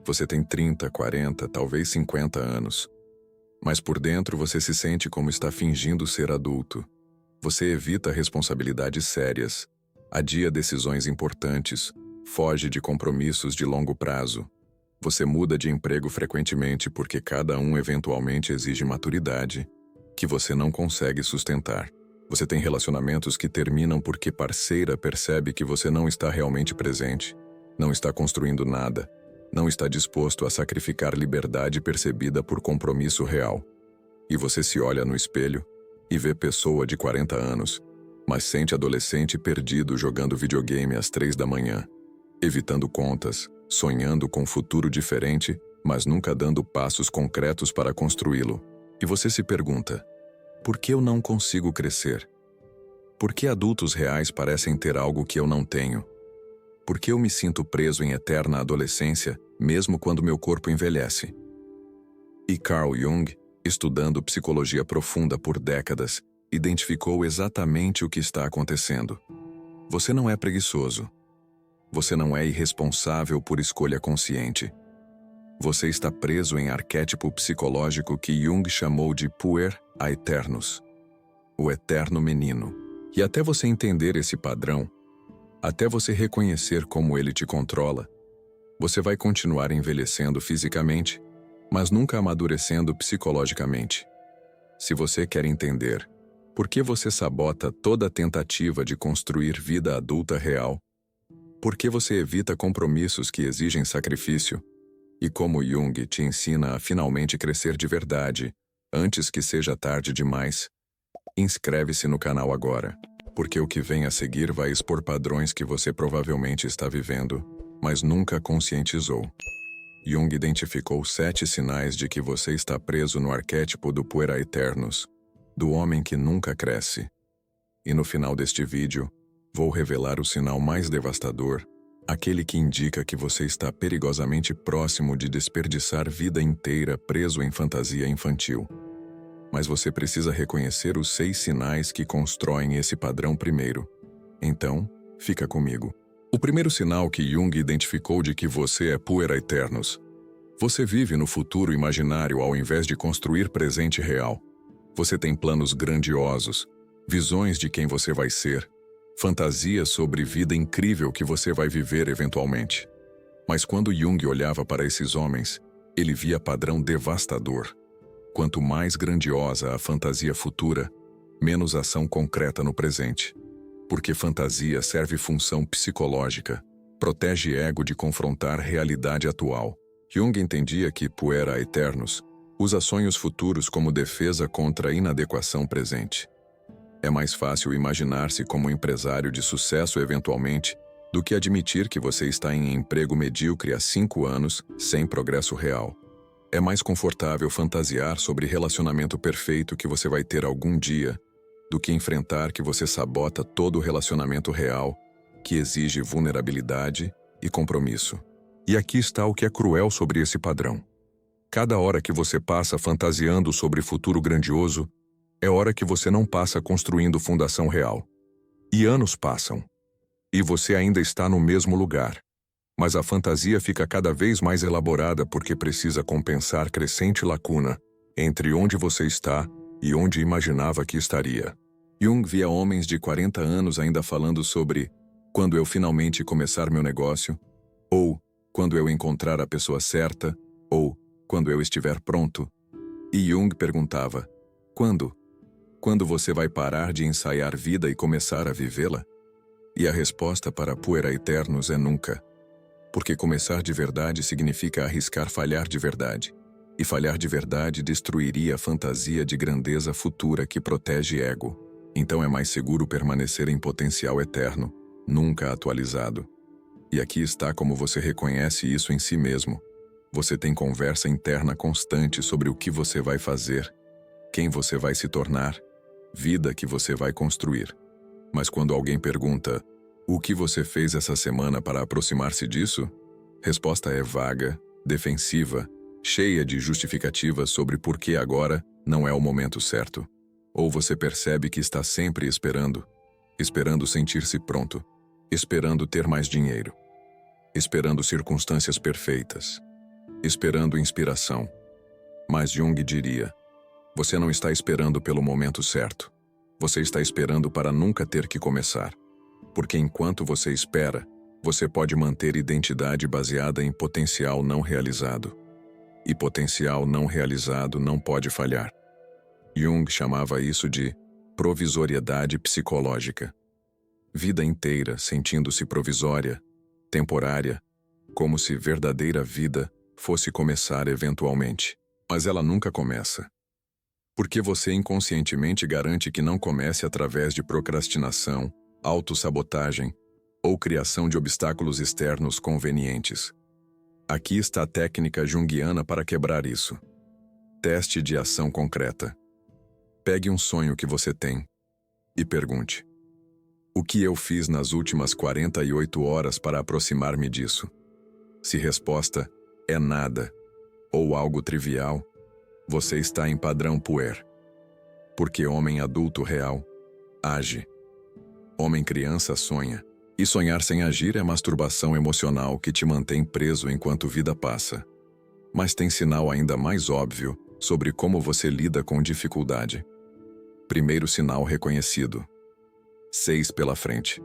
Você tem 30, 40, talvez 50 anos. Mas por dentro você se sente como está fingindo ser adulto. Você evita responsabilidades sérias, adia decisões importantes, foge de compromissos de longo prazo. Você muda de emprego frequentemente porque cada um eventualmente exige maturidade, que você não consegue sustentar. Você tem relacionamentos que terminam porque parceira percebe que você não está realmente presente, não está construindo nada, não está disposto a sacrificar liberdade percebida por compromisso real. E você se olha no espelho e vê pessoa de 40 anos, mas sente adolescente perdido jogando videogame às 3 da manhã, evitando contas, sonhando com um futuro diferente, mas nunca dando passos concretos para construí-lo. E você se pergunta: por que eu não consigo crescer? Por que adultos reais parecem ter algo que eu não tenho? Por que eu me sinto preso em eterna adolescência, mesmo quando meu corpo envelhece? E Carl Jung, estudando psicologia profunda por décadas, identificou exatamente o que está acontecendo. Você não é preguiçoso. Você não é irresponsável por escolha consciente. Você está preso em arquétipo psicológico que Jung chamou de puer aeternus, o eterno menino. E até você entender esse padrão, até você reconhecer como ele te controla, você vai continuar envelhecendo fisicamente, mas nunca amadurecendo psicologicamente. Se você quer entender por que você sabota toda tentativa de construir vida adulta real, por que você evita compromissos que exigem sacrifício, e como Jung te ensina a finalmente crescer de verdade, antes que seja tarde demais, inscreve-se no canal agora, porque o que vem a seguir vai expor padrões que você provavelmente está vivendo, mas nunca conscientizou. Jung identificou 7 sinais de que você está preso no arquétipo do puer aeternus, do homem que nunca cresce. E no final deste vídeo, vou revelar o sinal mais devastador, aquele que indica que você está perigosamente próximo de desperdiçar vida inteira preso em fantasia infantil. Mas você precisa reconhecer os 6 sinais que constroem esse padrão primeiro. Então, fica comigo. O primeiro sinal que Jung identificou de que você é puer aeternus. Você vive no futuro imaginário ao invés de construir presente real. Você tem planos grandiosos, visões de quem você vai ser, fantasias sobre vida incrível que você vai viver eventualmente. Mas quando Jung olhava para esses homens, ele via padrão devastador. Quanto mais grandiosa a fantasia futura, menos ação concreta no presente. Porque fantasia serve função psicológica, protege ego de confrontar realidade atual. Jung entendia que puer aeternus usa sonhos futuros como defesa contra a inadequação presente. É mais fácil imaginar-se como empresário de sucesso eventualmente do que admitir que você está em emprego medíocre há 5 anos, sem progresso real. É mais confortável fantasiar sobre relacionamento perfeito que você vai ter algum dia do que enfrentar que você sabota todo o relacionamento real, que exige vulnerabilidade e compromisso. E aqui está o que é cruel sobre esse padrão. Cada hora que você passa fantasiando sobre futuro grandioso, é hora que você não passa construindo fundação real. E anos passam. E você ainda está no mesmo lugar. Mas a fantasia fica cada vez mais elaborada porque precisa compensar crescente lacuna entre onde você está e onde imaginava que estaria. Jung via homens de 40 anos ainda falando sobre quando eu finalmente começar meu negócio, ou quando eu encontrar a pessoa certa, ou quando eu estiver pronto. E Jung perguntava: quando? Quando você vai parar de ensaiar vida e começar a vivê-la? E a resposta para puer aeternus é nunca. Porque começar de verdade significa arriscar falhar de verdade. E falhar de verdade destruiria a fantasia de grandeza futura que protege ego. Então é mais seguro permanecer em potencial eterno, nunca atualizado. E aqui está como você reconhece isso em si mesmo. Você tem conversa interna constante sobre o que você vai fazer, quem você vai se tornar, vida que você vai construir. Mas quando alguém pergunta: o que você fez essa semana para aproximar-se disso? Resposta é vaga, defensiva, cheia de justificativas sobre por que agora não é o momento certo. Ou você percebe que está sempre esperando sentir-se pronto, esperando ter mais dinheiro, esperando circunstâncias perfeitas. esperando inspiração. Mas Jung diria: você não está esperando pelo momento certo. Você está esperando para nunca ter que começar. Porque enquanto você espera, você pode manter identidade baseada em potencial não realizado. E potencial não realizado não pode falhar. Jung chamava isso de provisoriedade psicológica. Vida inteira sentindo-se provisória, temporária, como se verdadeira vida fosse começar eventualmente. Mas ela nunca começa. Porque você inconscientemente garante que não comece através de procrastinação, autossabotagem ou criação de obstáculos externos convenientes. Aqui está a técnica junguiana para quebrar isso. Teste de ação concreta. Pegue um sonho que você tem e pergunte: o que eu fiz nas últimas 48 horas para aproximar-me disso? Se resposta é nada ou algo trivial, você está em padrão puer. Porque homem adulto real age. Homem criança sonha. E sonhar sem agir é masturbação emocional que te mantém preso enquanto vida passa. Mas tem sinal ainda mais óbvio sobre como você lida com dificuldade. Primeiro sinal reconhecido: 6 pela frente.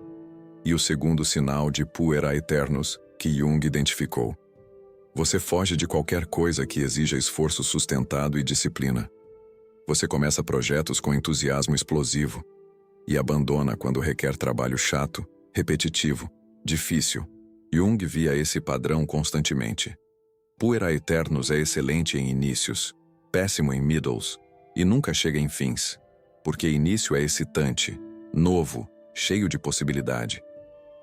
E o segundo sinal de puera eternos que Jung identificou: você foge de qualquer coisa que exija esforço sustentado e disciplina. Você começa projetos com entusiasmo explosivo e abandona quando requer trabalho chato, repetitivo, difícil. Jung via esse padrão constantemente. Puera eternos é excelente em inícios, péssimo em middles e nunca chega em fins. Porque início é excitante, novo, cheio de possibilidade.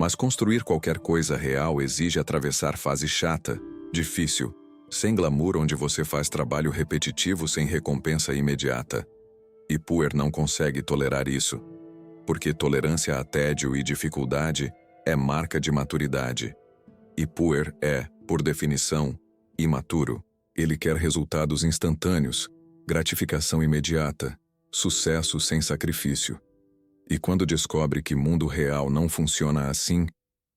Mas construir qualquer coisa real exige atravessar fase chata, difícil, sem glamour, onde você faz trabalho repetitivo sem recompensa imediata. E puer não consegue tolerar isso. Porque tolerância a tédio e dificuldade é marca de maturidade. E puer é, por definição, imaturo. Ele quer resultados instantâneos, gratificação imediata, sucesso sem sacrifício. E quando descobre que mundo real não funciona assim,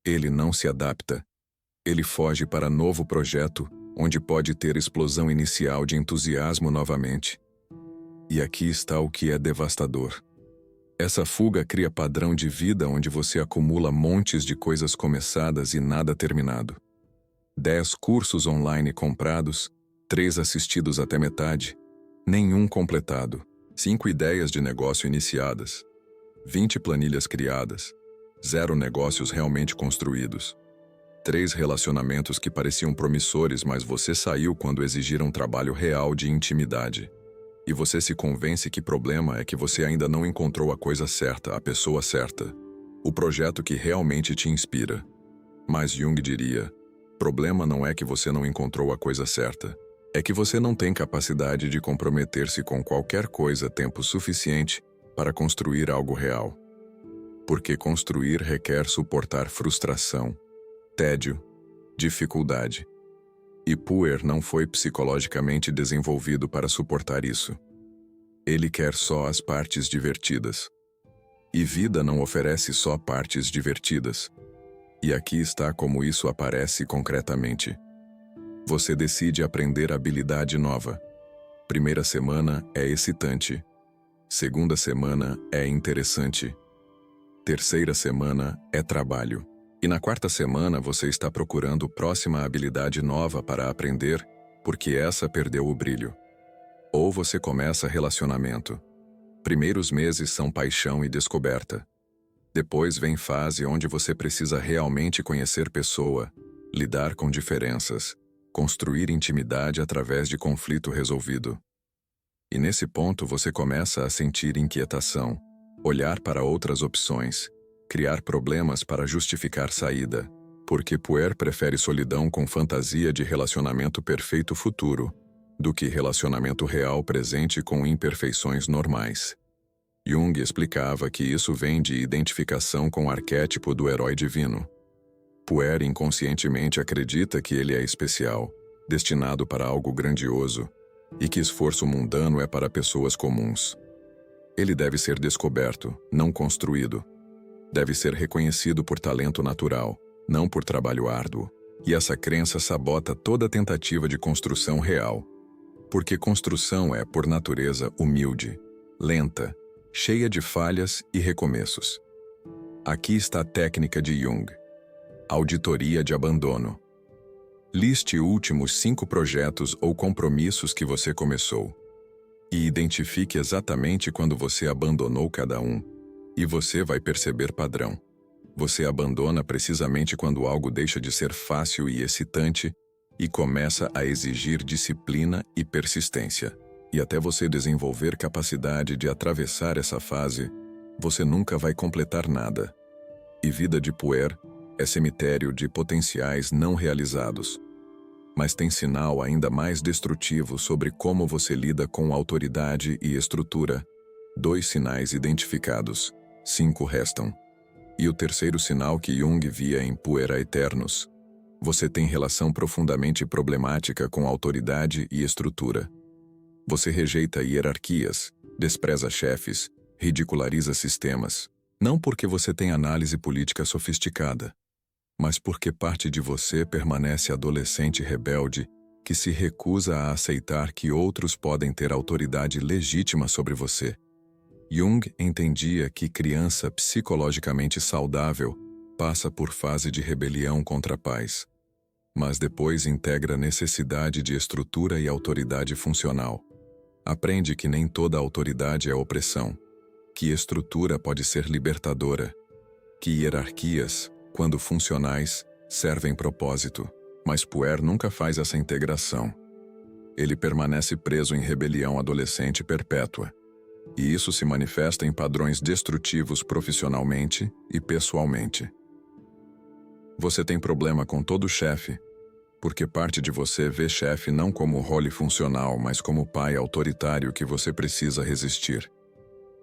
ele não se adapta. Ele foge para novo projeto, onde pode ter explosão inicial de entusiasmo novamente. E aqui está o que é devastador. Essa fuga cria padrão de vida onde você acumula montes de coisas começadas e nada terminado. 10 cursos online comprados, 3 assistidos até metade, nenhum completado. 5 ideias de negócio iniciadas, 20 planilhas criadas, 0 negócios realmente construídos. 3 relacionamentos que pareciam promissores, mas você saiu quando exigiram trabalho real de intimidade. E você se convence que o problema é que você ainda não encontrou a coisa certa, a pessoa certa, o projeto que realmente te inspira. Mas Jung diria: problema não é que você não encontrou a coisa certa, é que você não tem capacidade de comprometer-se com qualquer coisa tempo suficiente para construir algo real. Porque construir requer suportar frustração, tédio, dificuldade. E puer não foi psicologicamente desenvolvido para suportar isso. Ele quer só as partes divertidas. E vida não oferece só partes divertidas. E aqui está como isso aparece concretamente. Você decide aprender habilidade nova. Primeira semana é excitante. Segunda semana é interessante. Terceira semana é trabalho. E na quarta semana você está procurando próxima habilidade nova para aprender, porque essa perdeu o brilho. Ou você começa relacionamento. Primeiros meses são paixão e descoberta. Depois vem fase onde você precisa realmente conhecer pessoa, lidar com diferenças, construir intimidade através de conflito resolvido. E nesse ponto você começa a sentir inquietação, olhar para outras opções, criar problemas para justificar saída, porque puer prefere solidão com fantasia de relacionamento perfeito futuro, do que relacionamento real presente com imperfeições normais. Jung explicava que isso vem de identificação com o arquétipo do herói divino. Puer inconscientemente acredita que ele é especial, destinado para algo grandioso, e que esforço mundano é para pessoas comuns. Ele deve ser descoberto, não construído. Deve ser reconhecido por talento natural, não por trabalho árduo. E essa crença sabota toda tentativa de construção real. Porque construção é, por natureza, humilde, lenta, cheia de falhas e recomeços. Aqui está a técnica de Jung. Auditoria de abandono. Liste últimos 5 projetos ou compromissos que você começou. E identifique exatamente quando você abandonou cada um. E você vai perceber padrão. Você abandona precisamente quando algo deixa de ser fácil e excitante e começa a exigir disciplina e persistência. E até você desenvolver capacidade de atravessar essa fase, você nunca vai completar nada. E vida de puer é cemitério de potenciais não realizados. Mas tem sinal ainda mais destrutivo sobre como você lida com autoridade e estrutura. 2 sinais identificados, 5 restam. E o terceiro sinal que Jung via em Puera Eternos. Você tem relação profundamente problemática com autoridade e estrutura. Você rejeita hierarquias, despreza chefes, ridiculariza sistemas. Não porque você tem análise política sofisticada, mas porque parte de você permanece adolescente rebelde que se recusa a aceitar que outros podem ter autoridade legítima sobre você. Jung entendia que criança psicologicamente saudável passa por fase de rebelião contra pais, mas depois integra necessidade de estrutura e autoridade funcional. Aprende que nem toda autoridade é opressão, que estrutura pode ser libertadora, que hierarquias, quando funcionais, servem propósito, mas Puer nunca faz essa integração. Ele permanece preso em rebelião adolescente perpétua. E isso se manifesta em padrões destrutivos profissionalmente e pessoalmente. Você tem problema com todo chefe, porque parte de você vê chefe não como role funcional, mas como pai autoritário que você precisa resistir.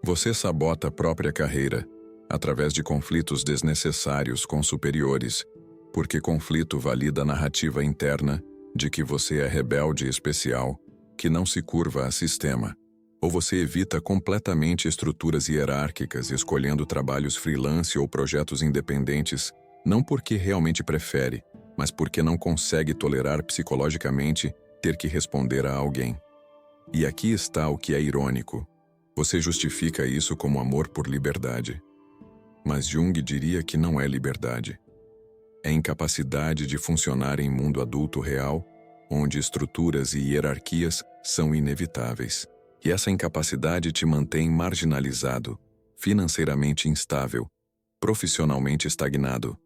Você sabota a própria carreira, através de conflitos desnecessários com superiores, porque conflito valida a narrativa interna de que você é rebelde especial, que não se curva a sistema. Ou você evita completamente estruturas hierárquicas, escolhendo trabalhos freelance ou projetos independentes, não porque realmente prefere, mas porque não consegue tolerar psicologicamente ter que responder a alguém. E aqui está o que é irônico. Você justifica isso como amor por liberdade. Mas Jung diria que não é liberdade. É incapacidade de funcionar em mundo adulto real, onde estruturas e hierarquias são inevitáveis. E essa incapacidade te mantém marginalizado, financeiramente instável, profissionalmente estagnado.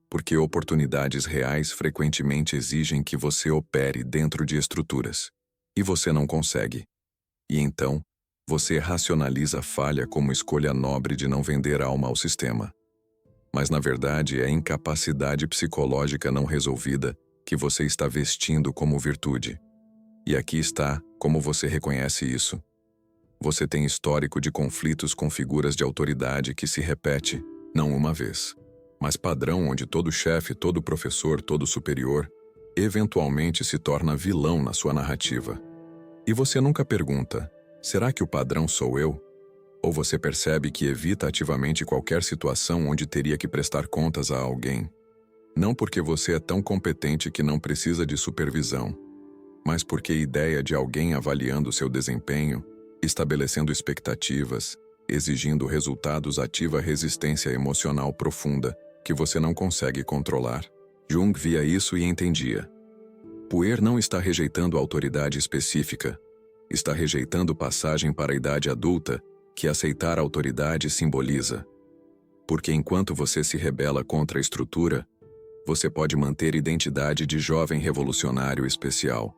Porque oportunidades reais frequentemente exigem que você opere dentro de estruturas. E você não consegue. E então, você racionaliza a falha como escolha nobre de não vender alma ao sistema. Mas na verdade é a incapacidade psicológica não resolvida que você está vestindo como virtude. E aqui está como você reconhece isso. Você tem histórico de conflitos com figuras de autoridade que se repete, não uma vez, mas padrão onde todo chefe, todo professor, todo superior, eventualmente se torna vilão na sua narrativa. E você nunca pergunta, será que o padrão sou eu? Ou você percebe que evita ativamente qualquer situação onde teria que prestar contas a alguém? Não porque você é tão competente que não precisa de supervisão, mas porque a ideia de alguém avaliando seu desempenho, estabelecendo expectativas, exigindo resultados ativa a resistência emocional profunda que você não consegue controlar. Jung via isso e entendia. Puer não está rejeitando a autoridade específica, está rejeitando passagem para a idade adulta que aceitar a autoridade simboliza. Porque enquanto você se rebela contra a estrutura, você pode manter identidade de jovem revolucionário especial.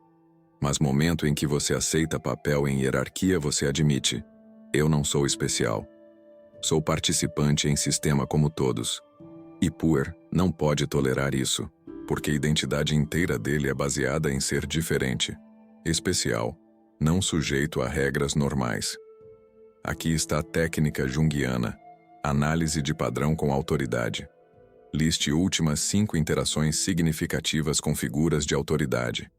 Mas momento em que você aceita papel em hierarquia, você admite: eu não sou especial. Sou participante em sistema como todos. E Puer não pode tolerar isso, porque a identidade inteira dele é baseada em ser diferente, especial, não sujeito a regras normais. Aqui está a técnica junguiana, análise de padrão com autoridade. Liste últimas 5 interações significativas com figuras de autoridade.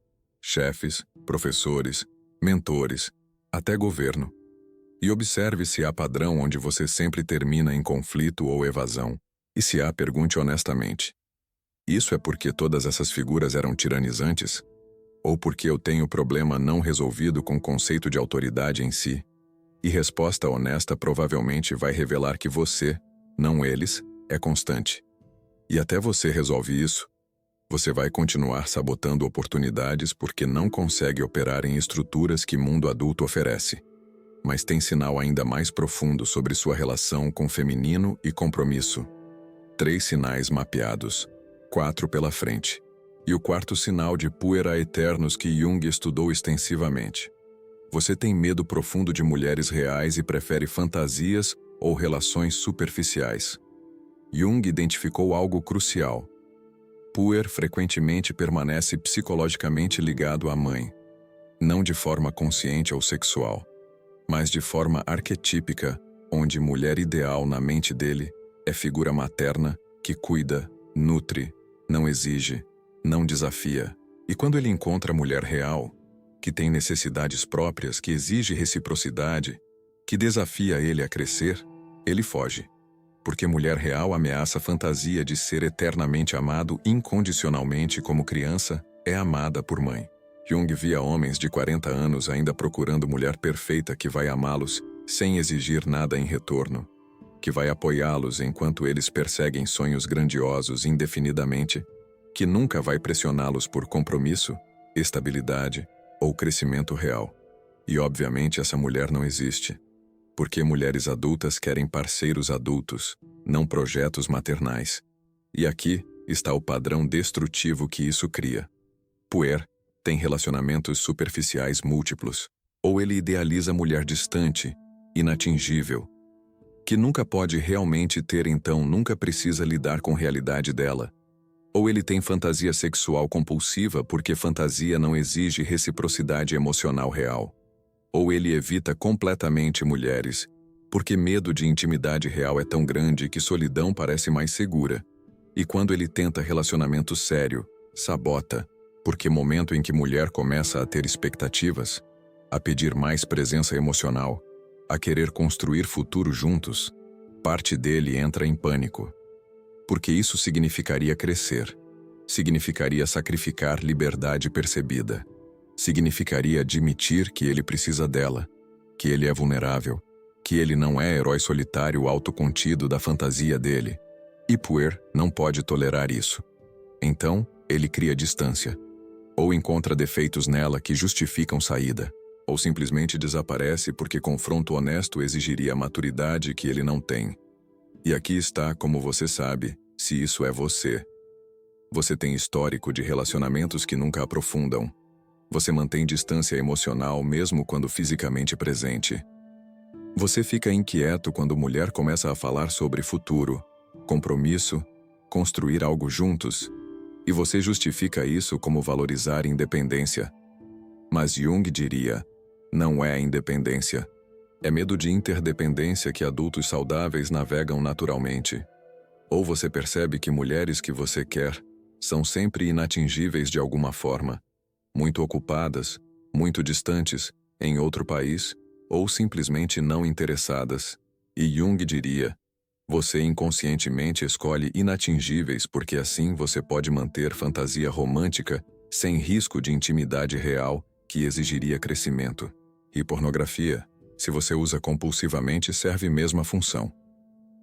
Chefes, professores, mentores, até governo. E observe se há padrão onde você sempre termina em conflito ou evasão. E se há, pergunte honestamente. Isso é porque todas essas figuras eram tiranizantes? Ou porque eu tenho problema não resolvido com o conceito de autoridade em si? E resposta honesta provavelmente vai revelar que você, não eles, é constante. E até você resolve isso, você vai continuar sabotando oportunidades porque não consegue operar em estruturas que o mundo adulto oferece. Mas tem sinal ainda mais profundo sobre sua relação com feminino e compromisso. 3 sinais mapeados, 4 pela frente. E o quarto sinal de puera eternos que Jung estudou extensivamente. Você tem medo profundo de mulheres reais e prefere fantasias ou relações superficiais. Jung identificou algo crucial. Puer frequentemente permanece psicologicamente ligado à mãe, não de forma consciente ou sexual, mas de forma arquetípica, onde mulher ideal na mente dele é figura materna que cuida, nutre, não exige, não desafia. E quando ele encontra a mulher real, que tem necessidades próprias, que exige reciprocidade, que desafia ele a crescer, ele foge. Porque mulher real ameaça a fantasia de ser eternamente amado incondicionalmente como criança é amada por mãe. Jung via homens de 40 anos ainda procurando mulher perfeita que vai amá-los sem exigir nada em retorno, que vai apoiá-los enquanto eles perseguem sonhos grandiosos indefinidamente, que nunca vai pressioná-los por compromisso, estabilidade ou crescimento real. E obviamente essa mulher não existe. Porque mulheres adultas querem parceiros adultos, não projetos maternais. E aqui está o padrão destrutivo que isso cria. Puer tem relacionamentos superficiais múltiplos, ou ele idealiza mulher distante, inatingível, que nunca pode realmente ter, então nunca precisa lidar com a realidade dela. Ou ele tem fantasia sexual compulsiva porque fantasia não exige reciprocidade emocional real. Ou ele evita completamente mulheres, porque medo de intimidade real é tão grande que solidão parece mais segura. E quando ele tenta relacionamento sério, sabota, porque momento em que mulher começa a ter expectativas, a pedir mais presença emocional, a querer construir futuro juntos, parte dele entra em pânico. Porque isso significaria crescer, significaria sacrificar liberdade percebida. Significaria admitir que ele precisa dela, que ele é vulnerável, que ele não é herói solitário autocontido da fantasia dele. E Puer não pode tolerar isso. Então, ele cria distância. Ou encontra defeitos nela que justificam saída, ou simplesmente desaparece porque confronto honesto exigiria a maturidade que ele não tem. E aqui está como você sabe, se isso é você. Você tem histórico de relacionamentos que nunca aprofundam. Você mantém distância emocional mesmo quando fisicamente presente. Você fica inquieto quando mulher começa a falar sobre futuro, compromisso, construir algo juntos, e você justifica isso como valorizar independência. Mas Jung diria, não é independência. É medo de interdependência que adultos saudáveis navegam naturalmente. Ou você percebe que mulheres que você quer são sempre inatingíveis de alguma forma, muito ocupadas, muito distantes, em outro país, ou simplesmente não interessadas. E Jung diria, você inconscientemente escolhe inatingíveis porque assim você pode manter fantasia romântica sem risco de intimidade real que exigiria crescimento. E pornografia, se você usa compulsivamente, serve mesma função.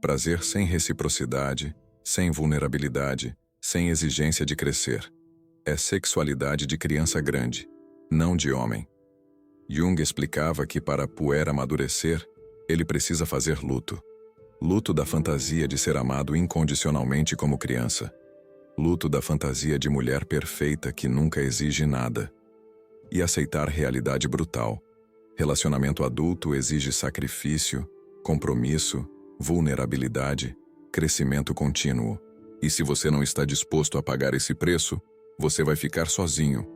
Prazer sem reciprocidade, sem vulnerabilidade, sem exigência de crescer. É sexualidade de criança grande, não de homem. Jung explicava que para Puer amadurecer, ele precisa fazer luto. Luto da fantasia de ser amado incondicionalmente como criança. Luto da fantasia de mulher perfeita que nunca exige nada. E aceitar realidade brutal. Relacionamento adulto exige sacrifício, compromisso, vulnerabilidade, crescimento contínuo. E se você não está disposto a pagar esse preço, você vai ficar sozinho.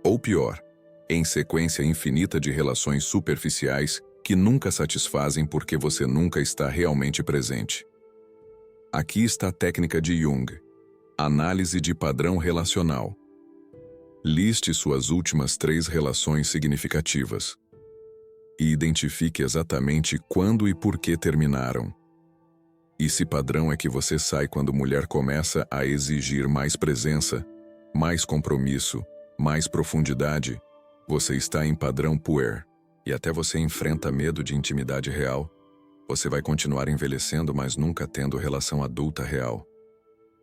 Ou pior, em sequência infinita de relações superficiais que nunca satisfazem porque você nunca está realmente presente. Aqui está a técnica de Jung. Análise de padrão relacional. Liste suas últimas 3 relações significativas. E identifique exatamente quando e por que terminaram. Esse padrão é que você sai quando mulher começa a exigir mais presença, mais compromisso, mais profundidade. Você está em padrão puer, e até você enfrenta medo de intimidade real. Você vai continuar envelhecendo, mas nunca tendo relação adulta real.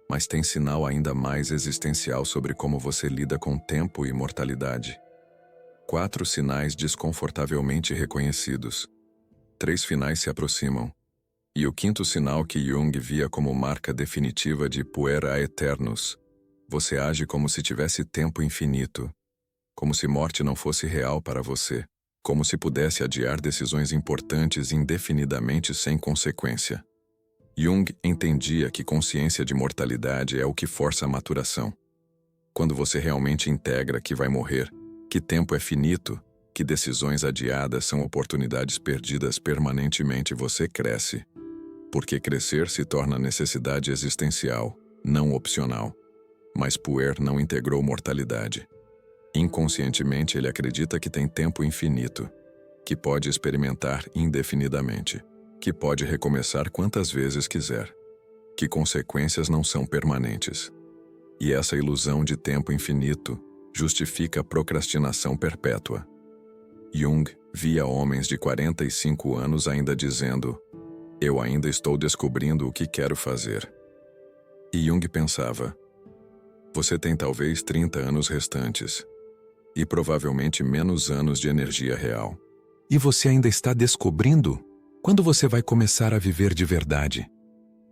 Mas tem sinal ainda mais existencial sobre como você lida com tempo e mortalidade. 4 sinais desconfortavelmente reconhecidos. 3 finais se aproximam. E o 5º sinal que Jung via como marca definitiva de puer aeternus. Você age como se tivesse tempo infinito. Como se morte não fosse real para você. Como se pudesse adiar decisões importantes indefinidamente sem consequência. Jung entendia que consciência de mortalidade é o que força a maturação. Quando você realmente integra que vai morrer, que tempo é finito, que decisões adiadas são oportunidades perdidas permanentemente, você cresce. Porque crescer se torna necessidade existencial, não opcional. Mas Puer não integrou mortalidade. Inconscientemente ele acredita que tem tempo infinito, que pode experimentar indefinidamente, que pode recomeçar quantas vezes quiser, que consequências não são permanentes. E essa ilusão de tempo infinito justifica a procrastinação perpétua. Jung via homens de 45 anos ainda dizendo: "Eu ainda estou descobrindo o que quero fazer." E Jung pensava: "Você tem talvez 30 anos restantes, e provavelmente menos anos de energia real. E você ainda está descobrindo? Quando você vai começar a viver de verdade?"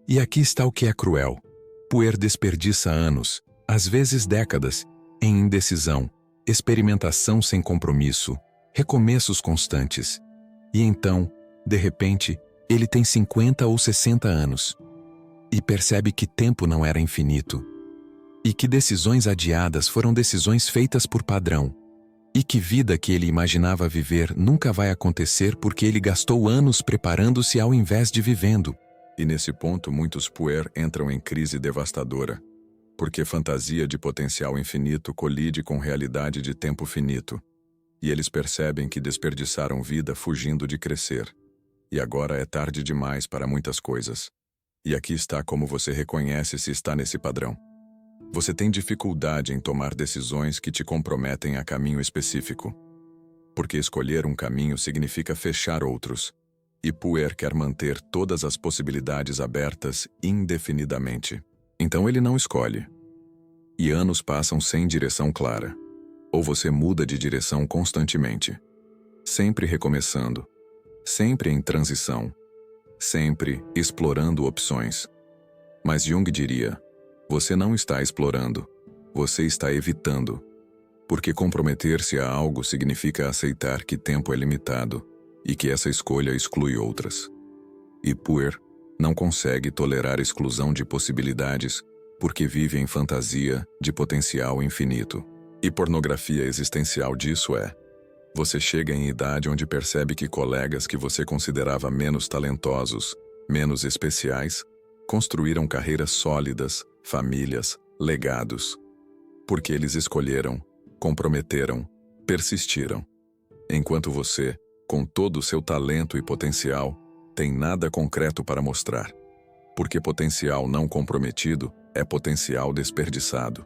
E aqui está o que é cruel. Puer desperdiça anos, às vezes décadas, em indecisão, experimentação sem compromisso, recomeços constantes. E então, de repente, ele tem 50 ou 60 anos. E percebe que tempo não era infinito. E que decisões adiadas foram decisões feitas por padrão. E que vida que ele imaginava viver nunca vai acontecer porque ele gastou anos preparando-se ao invés de vivendo. E nesse ponto muitos puer entram em crise devastadora. Porque fantasia de potencial infinito colide com realidade de tempo finito. E eles percebem que desperdiçaram vida fugindo de crescer. E agora é tarde demais para muitas coisas. E aqui está como você reconhece se está nesse padrão. Você tem dificuldade em tomar decisões que te comprometem a caminho específico. Porque escolher um caminho significa fechar outros. E Puer quer manter todas as possibilidades abertas indefinidamente. Então ele não escolhe. E anos passam sem direção clara. Ou você muda de direção constantemente. Sempre recomeçando. Sempre em transição. Sempre explorando opções. Mas Jung diria: você não está explorando. Você está evitando. Porque comprometer-se a algo significa aceitar que tempo é limitado e que essa escolha exclui outras. E Puer não consegue tolerar exclusão de possibilidades porque vive em fantasia de potencial infinito. E pornografia existencial disso é: você chega em idade onde percebe que colegas que você considerava menos talentosos, menos especiais, construíram carreiras sólidas, famílias, legados. Porque eles escolheram, comprometeram, persistiram. Enquanto você, com todo o seu talento e potencial, tem nada concreto para mostrar. Porque potencial não comprometido é potencial desperdiçado.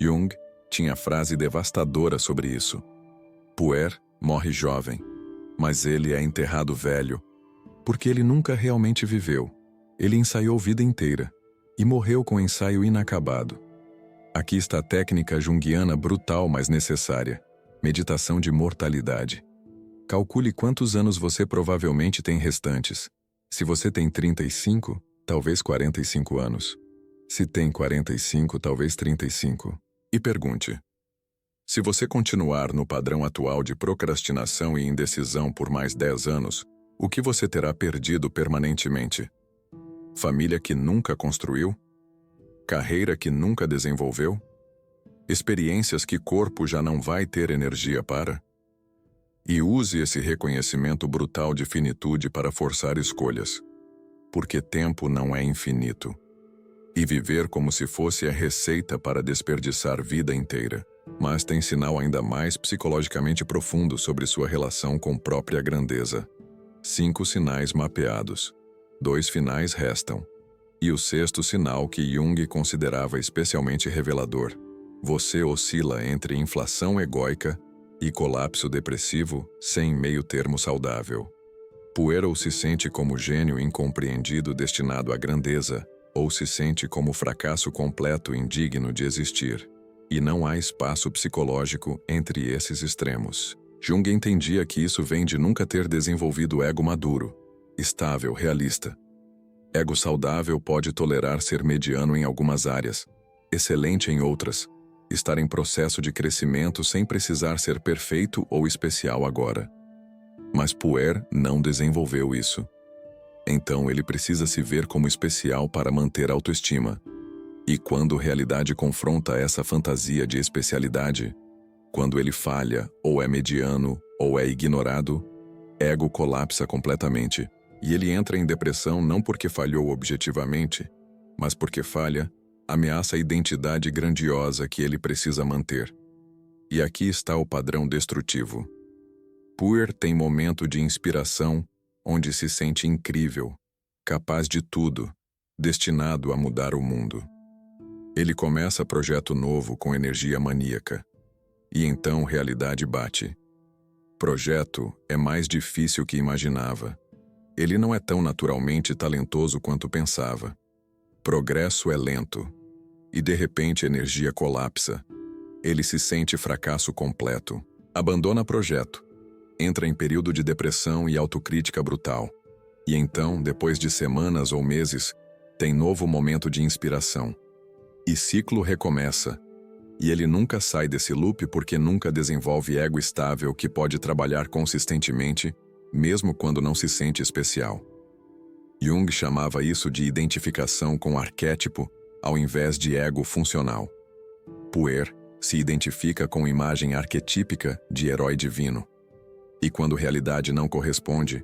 Jung tinha frase devastadora sobre isso. Puer morre jovem, mas ele é enterrado velho, porque ele nunca realmente viveu. Ele ensaiou vida inteira e morreu com ensaio inacabado. Aqui está a técnica junguiana brutal, mas necessária: meditação de mortalidade. Calcule quantos anos você provavelmente tem restantes. Se você tem 35, talvez 45 anos. Se tem 45, talvez 35. E pergunte: se você continuar no padrão atual de procrastinação e indecisão por mais 10 anos, o que você terá perdido permanentemente? Família que nunca construiu? Carreira que nunca desenvolveu? Experiências que corpo já não vai ter energia para? E use esse reconhecimento brutal de finitude para forçar escolhas. Porque tempo não é infinito. E viver como se fosse a receita para desperdiçar vida inteira. Mas tem sinal ainda mais psicologicamente profundo sobre sua relação com própria grandeza. 5 sinais mapeados. 2 finais restam. E o sexto sinal que Jung considerava especialmente revelador. Você oscila entre inflação egóica e colapso depressivo sem meio termo saudável. Puer ou se sente como gênio incompreendido destinado à grandeza, ou se sente como fracasso completo indigno de existir. E não há espaço psicológico entre esses extremos. Jung entendia que isso vem de nunca ter desenvolvido ego maduro, estável, realista. Ego saudável pode tolerar ser mediano em algumas áreas, excelente em outras, estar em processo de crescimento sem precisar ser perfeito ou especial agora. Mas Puer não desenvolveu isso. Então ele precisa se ver como especial para manter a autoestima. E quando realidade confronta essa fantasia de especialidade, quando ele falha, ou é mediano, ou é ignorado, ego colapsa completamente. E ele entra em depressão não porque falhou objetivamente, mas porque falha, ameaça a identidade grandiosa que ele precisa manter. E aqui está o padrão destrutivo. Puer tem momento de inspiração onde se sente incrível, capaz de tudo, destinado a mudar o mundo. Ele começa projeto novo com energia maníaca. E então realidade bate. Projeto é mais difícil que imaginava. Ele não é tão naturalmente talentoso quanto pensava. Progresso é lento. E de repente a energia colapsa. Ele se sente fracasso completo. Abandona projeto. Entra em período de depressão e autocrítica brutal. E então, depois de semanas ou meses, tem novo momento de inspiração. E ciclo recomeça. E ele nunca sai desse loop porque nunca desenvolve ego estável que pode trabalhar consistentemente, mesmo quando não se sente especial. Jung chamava isso de identificação com arquétipo, ao invés de ego funcional. Puer se identifica com imagem arquetípica de herói divino. E quando realidade não corresponde,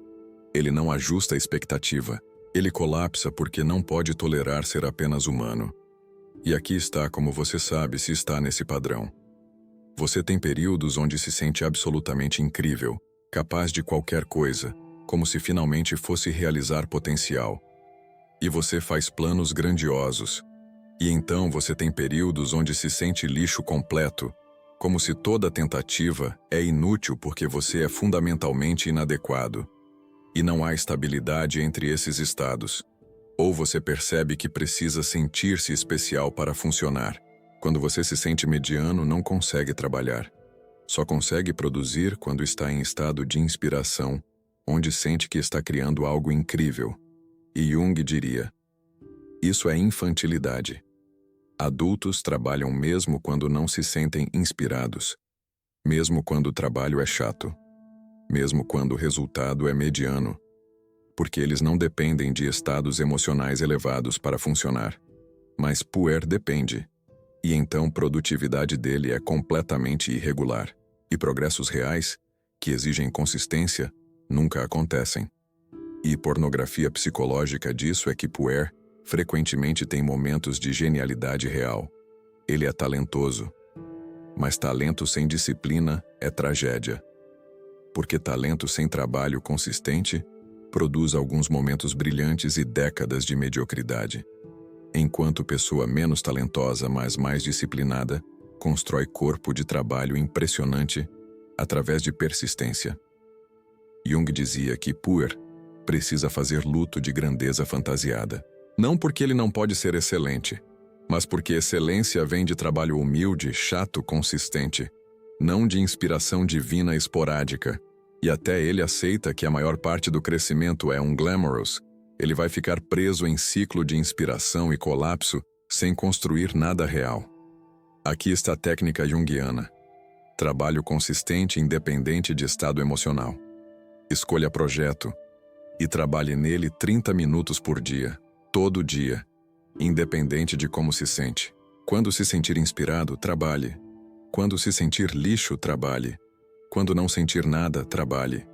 ele não ajusta a expectativa. Ele colapsa porque não pode tolerar ser apenas humano. E aqui está como você sabe se está nesse padrão. Você tem períodos onde se sente absolutamente incrível, capaz de qualquer coisa, como se finalmente fosse realizar potencial. E você faz planos grandiosos. E então você tem períodos onde se sente lixo completo, como se toda tentativa é inútil porque você é fundamentalmente inadequado. E não há estabilidade entre esses estados. Ou você percebe que precisa sentir-se especial para funcionar. Quando você se sente mediano, não consegue trabalhar. Só consegue produzir quando está em estado de inspiração, onde sente que está criando algo incrível. E Jung diria: isso é infantilidade. Adultos trabalham mesmo quando não se sentem inspirados, mesmo quando o trabalho é chato, mesmo quando o resultado é mediano, porque eles não dependem de estados emocionais elevados para funcionar. Mas Puer depende, e então produtividade dele é completamente irregular, e progressos reais, que exigem consistência, nunca acontecem. E pornografia psicológica disso é que Puer frequentemente tem momentos de genialidade real. Ele é talentoso, mas talento sem disciplina é tragédia. Porque talento sem trabalho consistente produz alguns momentos brilhantes e décadas de mediocridade. Enquanto pessoa menos talentosa, mas mais disciplinada, constrói corpo de trabalho impressionante através de persistência. Jung dizia que Puer precisa fazer luto de grandeza fantasiada. Não porque ele não pode ser excelente, mas porque excelência vem de trabalho humilde, chato, consistente, não de inspiração divina esporádica. E até ele aceita que a maior parte do crescimento é glamorous, ele vai ficar preso em ciclo de inspiração e colapso sem construir nada real. Aqui está a técnica junguiana. Trabalho consistente independente de estado emocional. Escolha projeto e trabalhe nele 30 minutos por dia. Todo dia, independente de como se sente. Quando se sentir inspirado, trabalhe. Quando se sentir lixo, trabalhe. Quando não sentir nada, trabalhe.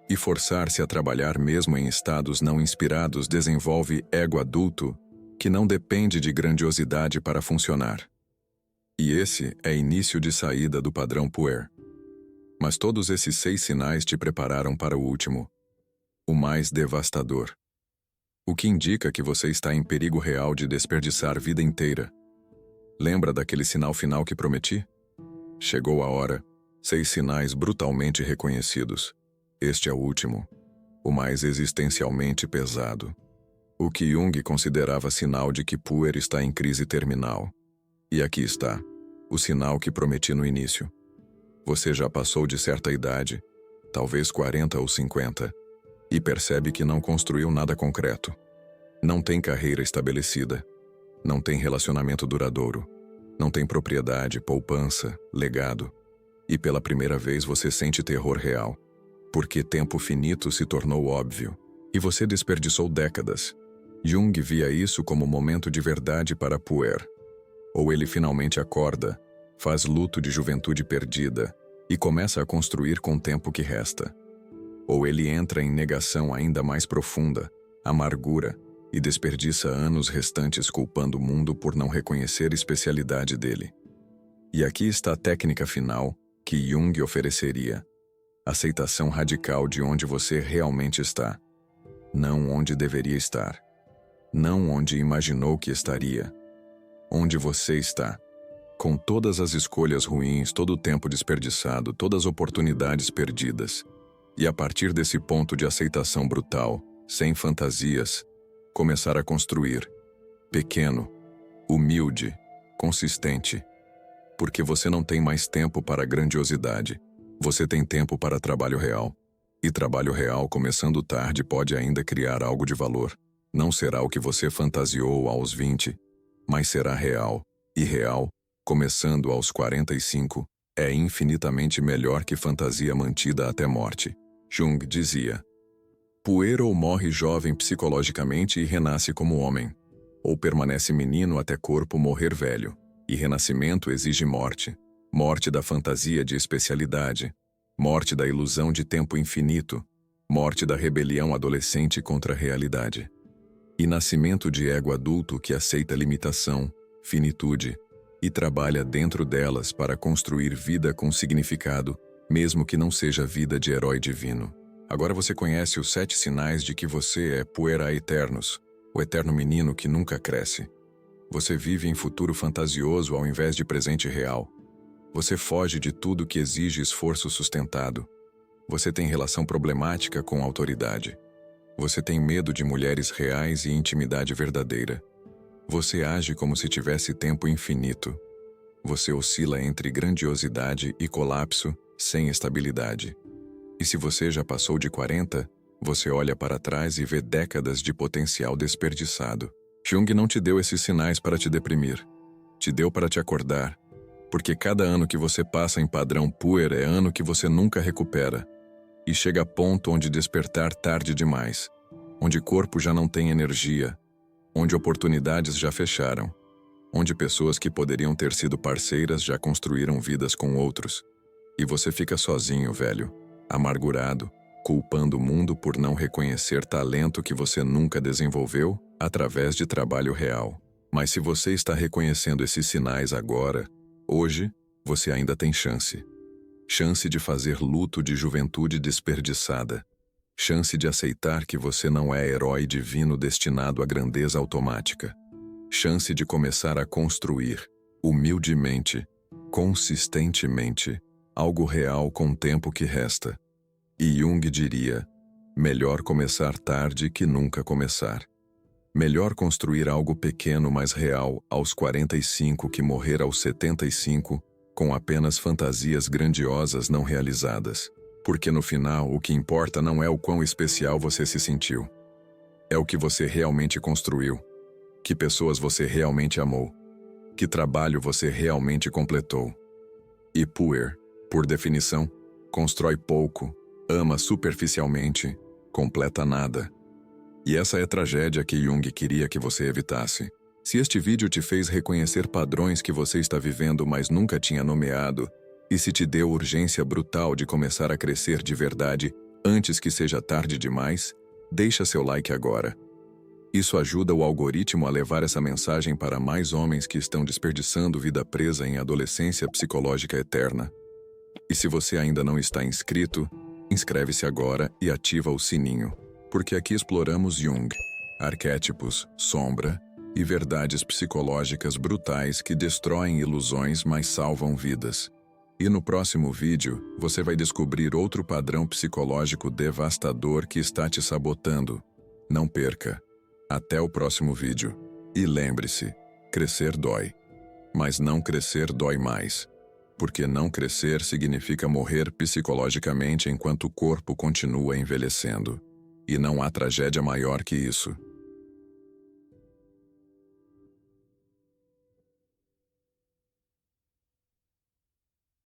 E forçar-se a trabalhar mesmo em estados não inspirados desenvolve ego adulto que não depende de grandiosidade para funcionar. E esse é início de saída do padrão Puer. Mas todos esses 6 sinais te prepararam para o último, o mais devastador. o que indica que você está em perigo real de desperdiçar vida inteira. Lembra daquele sinal final que prometi? Chegou a hora. 6 sinais brutalmente reconhecidos. Este é o último, o mais existencialmente pesado. O que Jung considerava sinal de que Puer está em crise terminal. E aqui está, o sinal que prometi no início. Você já passou de certa idade, talvez 40 ou 50, e percebe que não construiu nada concreto. Não tem carreira estabelecida. Não tem relacionamento duradouro. Não tem propriedade, poupança, legado. E pela primeira vez você sente terror real. Porque tempo finito se tornou óbvio. E você desperdiçou décadas. Jung via isso como momento de verdade para Puer. Ou ele finalmente acorda, faz luto de juventude perdida e começa a construir com o tempo que resta. Ou ele entra em negação ainda mais profunda, amargura, e desperdiça anos restantes culpando o mundo por não reconhecer a especialidade dele. E aqui está a técnica final que Jung ofereceria. Aceitação radical de onde você realmente está. Não onde deveria estar. Não onde imaginou que estaria. Onde você está. Com todas as escolhas ruins, todo o tempo desperdiçado, todas as oportunidades perdidas. E a partir desse ponto de aceitação brutal, sem fantasias, começar a construir. Pequeno, humilde, consistente. Porque você não tem mais tempo para grandiosidade. Você tem tempo para trabalho real. E trabalho real, começando tarde, pode ainda criar algo de valor. Não será o que você fantasiou aos 20, mas será real. E real, começando aos 45, é infinitamente melhor que fantasia mantida até morte. Jung dizia: Puer ou morre jovem psicologicamente e renasce como homem, ou permanece menino até corpo morrer velho, e renascimento exige morte. Morte da fantasia de especialidade, morte da ilusão de tempo infinito, morte da rebelião adolescente contra a realidade. E nascimento de ego adulto que aceita limitação, finitude, e trabalha dentro delas para construir vida com significado, mesmo que não seja vida de herói divino. Agora você conhece os 7 sinais de que você é puera eternus, o eterno menino que nunca cresce. Você vive em futuro fantasioso ao invés de presente real. Você foge de tudo que exige esforço sustentado. Você tem relação problemática com a autoridade. Você tem medo de mulheres reais e intimidade verdadeira. Você age como se tivesse tempo infinito. Você oscila entre grandiosidade e colapso, sem estabilidade. E se você já passou de 40, você olha para trás e vê décadas de potencial desperdiçado. Jung não te deu esses sinais para te deprimir. Te deu para te acordar. Porque cada ano que você passa em padrão Puer é ano que você nunca recupera. E chega a ponto onde despertar tarde demais. Onde corpo já não tem energia. Onde oportunidades já fecharam. Onde pessoas que poderiam ter sido parceiras já construíram vidas com outros. E você fica sozinho, velho, amargurado, culpando o mundo por não reconhecer talento que você nunca desenvolveu através de trabalho real. Mas se você está reconhecendo esses sinais agora, hoje, você ainda tem chance. Chance de fazer luto de juventude desperdiçada. Chance de aceitar que você não é herói divino destinado à grandeza automática. Chance de começar a construir, humildemente, consistentemente, algo real com o tempo que resta. E Jung diria: melhor começar tarde que nunca começar. Melhor construir algo pequeno mas real aos 45 que morrer aos 75 com apenas fantasias grandiosas não realizadas. Porque no final o que importa não é o quão especial você se sentiu. É o que você realmente construiu. Que pessoas você realmente amou. Que trabalho você realmente completou. E Puer, por definição, constrói pouco, ama superficialmente, completa nada. E essa é a tragédia que Jung queria que você evitasse. Se este vídeo te fez reconhecer padrões que você está vivendo mas nunca tinha nomeado, e se te deu urgência brutal de começar a crescer de verdade antes que seja tarde demais, deixa seu like agora. Isso ajuda o algoritmo a levar essa mensagem para mais homens que estão desperdiçando vida presa em adolescência psicológica eterna. E se você ainda não está inscrito, inscreve-se agora e ativa o sininho, porque aqui exploramos Jung, arquétipos, sombra e verdades psicológicas brutais que destroem ilusões, mas salvam vidas. E no próximo vídeo, você vai descobrir outro padrão psicológico devastador que está te sabotando. Não perca! Até o próximo vídeo. E lembre-se, crescer dói. Mas não crescer dói mais. Porque não crescer significa morrer psicologicamente enquanto o corpo continua envelhecendo. E não há tragédia maior que isso.